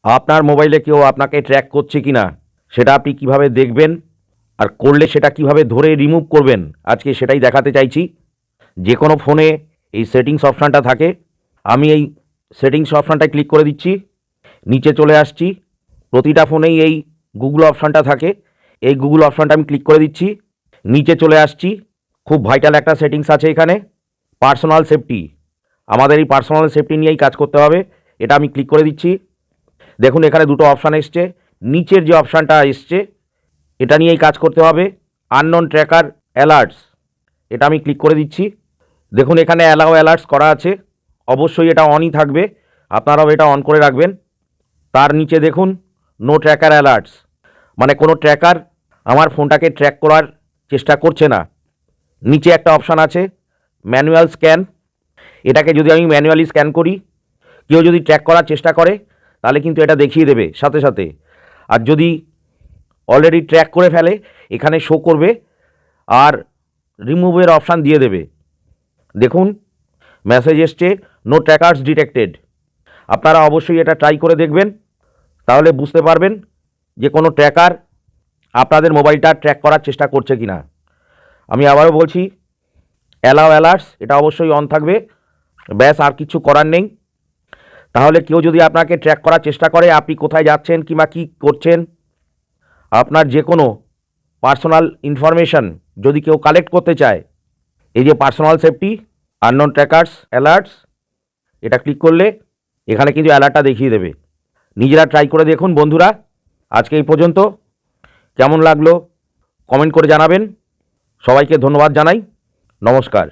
আপনার মোবাইলে কেউ আপনাকে ট্র্যাক করছে কিনা সেটা আপনি কিভাবে দেখবেন, আর করলে সেটা কিভাবে ধরে রিমুভ করবেন, আজকে সেটাই দেখাতে চাইছি। যে কোনো ফোনে এই সেটিংস অপশানটা থাকে। আমি এই সেটিংস অপশানটায় ক্লিক করে দিচ্ছি, নিচে চলে আসছি। প্রতিটা ফোনেই এই গুগল অপশানটা থাকে, এই গুগল অপশানটা আমি ক্লিক করে দিচ্ছি, নিচে চলে আসছি। খুব ভাইটাল একটা সেটিংস আছে এখানে, পার্সোনাল সেফটি। আমাদের এই পার্সোনাল সেফটি নিয়েই কাজ করতে হবে, এটা আমি ক্লিক করে দিচ্ছি। দেখুন এখানে দুটো অপশান এসছে, নিচের যে অপশানটা এসছে এটা নিয়েই কাজ করতে হবে, আননোন ট্র্যাকার অ্যালার্টস, এটা আমি ক্লিক করে দিচ্ছি। দেখুন এখানে অ্যালাউ অ্যালার্টস করা আছে, অবশ্যই এটা অনই থাকবে, আপনারাও এটা অন করে রাখবেন। তার নিচে দেখুন নো ট্র্যাকার অ্যালার্টস, মানে কোনো ট্র্যাকার আমার ফোনটাকে ট্র্যাক করার চেষ্টা করছে না। নিচে একটা অপশান আছে ম্যানুয়াল স্ক্যান, এটাকে যদি আমি ম্যানুয়ালি স্ক্যান করি, কেউ যদি ট্র্যাক করার চেষ্টা করে তাহলে কিন্তু এটা দেখিয়ে দেবে সাথে সাথে। আর যদি অলরেডি ট্র্যাক করে ফেলে এখানে শো করবে আর রিমুভের অপশান দিয়ে দেবে। দেখুন মেসেজ এসছে নো ট্র্যাকার্স ডিটেক্টেড। আপনারা অবশ্যই এটা ট্রাই করে দেখবেন, তাহলে বুঝতে পারবেন যে কোনো ট্র্যাকার আপনাদের মোবাইলটা ট্র্যাক করার চেষ্টা করছে কি না। আমি আবারও বলছি অ্যালাউ অ্যালার্টস এটা অবশ্যই অন থাকবে, ব্যাস আর কিছু করার নেই। তাহলে কেউ যদি আপনাকে ট্র্যাক করার চেষ্টা করে, আপনি কোথায় যাচ্ছেন কিংবা কী করছেন, আপনার যে কোনো পার্সোনাল ইনফরমেশান যদি কেউ কালেক্ট করতে চায়, এই যে personal safety unknown trackers alerts, এটা ক্লিক করলে এখানে কিন্তু অ্যালার্টটা দেখিয়ে দেবে। নিজেরা ট্রাই করে দেখুন বন্ধুরা। আজকে এই পর্যন্ত, কেমন লাগলো কমেন্ট করে জানাবেন। সবাইকে ধন্যবাদ জানাই, নমস্কার।